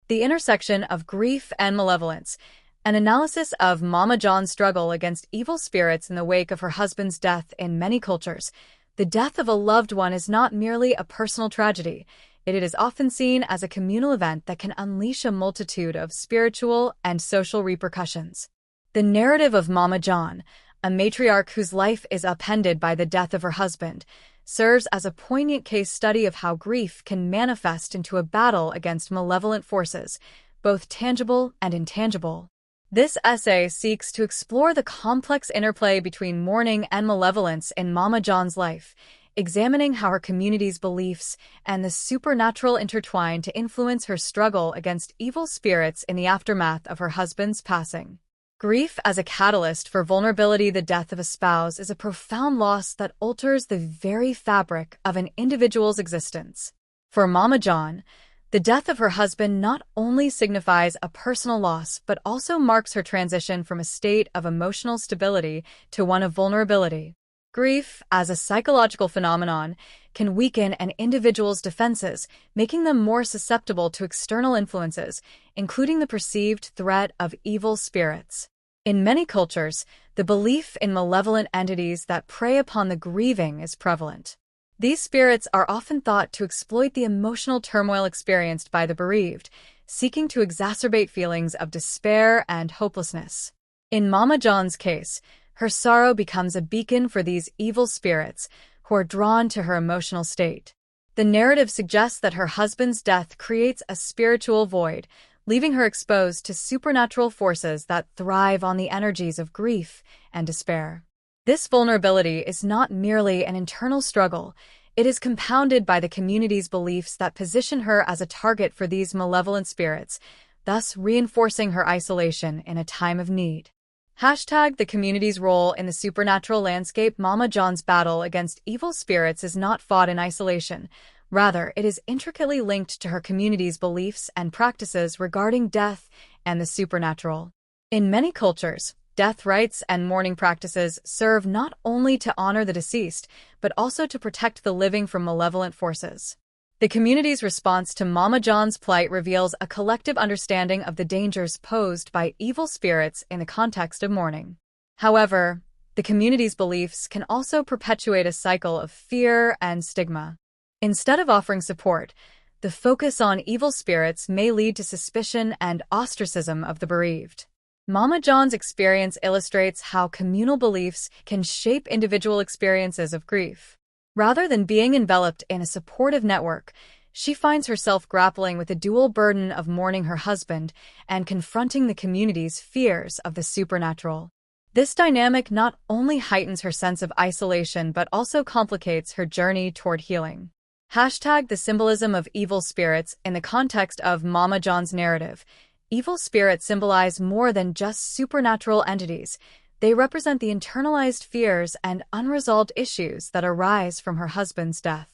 The intersection of grief and malevolence, an analysis of Mama John's struggle against evil spirits in the wake of her husband's death in many cultures. The death of a loved one is not merely a personal tragedy. It is often seen as a communal event that can unleash a multitude of spiritual and social repercussions. The narrative of Mama John, a matriarch whose life is upended by the death of her husband, serves as a poignant case study of how grief can manifest into a battle against malevolent forces, both tangible and intangible. This essay seeks to explore the complex interplay between mourning and malevolence in Mama John's life, examining how her community's beliefs and the supernatural intertwine to influence her struggle against evil spirits in the aftermath of her husband's passing. Grief as a catalyst for vulnerability. The death of a spouse is a profound loss that alters the very fabric of an individual's existence. For Mama John, the death of her husband not only signifies a personal loss but also marks her transition from a state of emotional stability to one of vulnerability. Grief, as a psychological phenomenon, can weaken an individual's defenses, making them more susceptible to external influences, including the perceived threat of evil spirits. In many cultures, the belief in malevolent entities that prey upon the grieving is prevalent. These spirits are often thought to exploit the emotional turmoil experienced by the bereaved, seeking to exacerbate feelings of despair and hopelessness. In Mama John's case, her sorrow becomes a beacon for these evil spirits who are drawn to her emotional state. The narrative suggests that her husband's death creates a spiritual void, leaving her exposed to supernatural forces that thrive on the energies of grief and despair. This vulnerability is not merely an internal struggle, it is compounded by the community's beliefs that position her as a target for these malevolent spirits, thus reinforcing her isolation in a time of need. The community's role in the supernatural landscape. Mama John's battle against evil spirits is not fought in isolation. Rather, it is intricately linked to her community's beliefs and practices regarding death and the supernatural. In many cultures, death rites and mourning practices serve not only to honor the deceased, but also to protect the living from malevolent forces. The community's response to Mama John's plight reveals a collective understanding of the dangers posed by evil spirits in the context of mourning. However, the community's beliefs can also perpetuate a cycle of fear and stigma. Instead of offering support, the focus on evil spirits may lead to suspicion and ostracism of the bereaved. Mama John's experience illustrates how communal beliefs can shape individual experiences of grief. Rather than being enveloped in a supportive network, she finds herself grappling with the dual burden of mourning her husband and confronting the community's fears of the supernatural. This dynamic not only heightens her sense of isolation but also complicates her journey toward healing. The symbolism of evil spirits in the context of Mama John's narrative. Evil spirits symbolize more than just supernatural entities. They represent the internalized fears and unresolved issues that arise from her husband's death.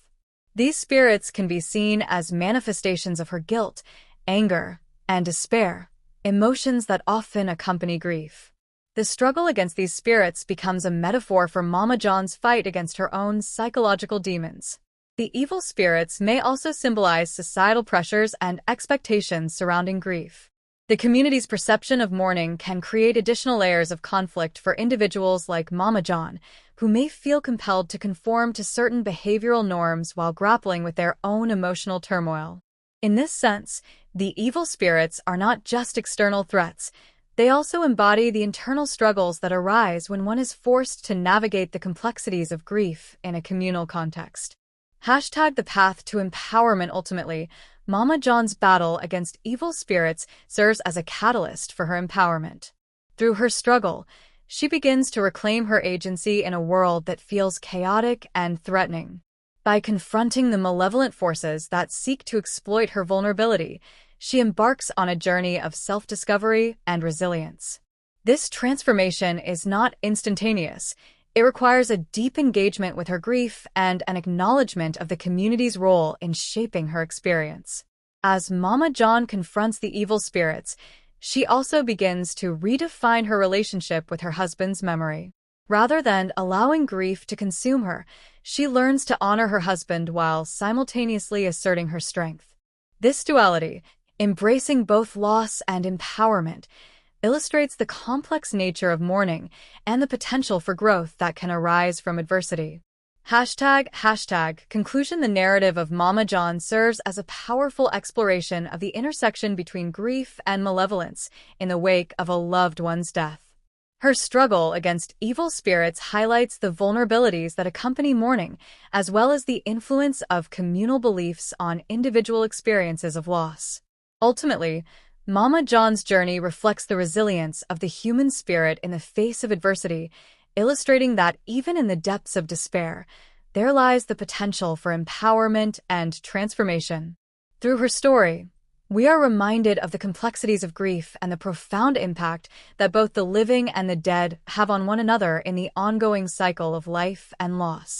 These spirits can be seen as manifestations of her guilt, anger, and despair, emotions that often accompany grief. The struggle against these spirits becomes a metaphor for Mama John's fight against her own psychological demons. The evil spirits may also symbolize societal pressures and expectations surrounding grief. The community's perception of mourning can create additional layers of conflict for individuals like Mama John, who may feel compelled to conform to certain behavioral norms while grappling with their own emotional turmoil. In this sense, the evil spirits are not just external threats. They also embody the internal struggles that arise when one is forced to navigate the complexities of grief in a communal context. The path to empowerment. Ultimately, Mama John's battle against evil spirits serves as a catalyst for her empowerment. Through her struggle, she begins to reclaim her agency in a world that feels chaotic and threatening. By confronting the malevolent forces that seek to exploit her vulnerability, she embarks on a journey of self-discovery and resilience. This transformation is not instantaneous. It requires a deep engagement with her grief and an acknowledgement of the community's role in shaping her experience. As Mama John confronts the evil spirits, she also begins to redefine her relationship with her husband's memory. Rather than allowing grief to consume her, she learns to honor her husband while simultaneously asserting her strength. This duality, embracing both loss and empowerment, illustrates the complex nature of mourning and the potential for growth that can arise from adversity. Conclusion. The narrative of Mama John serves as a powerful exploration of the intersection between grief and malevolence in the wake of a loved one's death. Her struggle against evil spirits highlights the vulnerabilities that accompany mourning, as well as the influence of communal beliefs on individual experiences of loss. Ultimately, Mama John's journey reflects the resilience of the human spirit in the face of adversity, illustrating that even in the depths of despair, there lies the potential for empowerment and transformation. Through her story, we are reminded of the complexities of grief and the profound impact that both the living and the dead have on one another in the ongoing cycle of life and loss.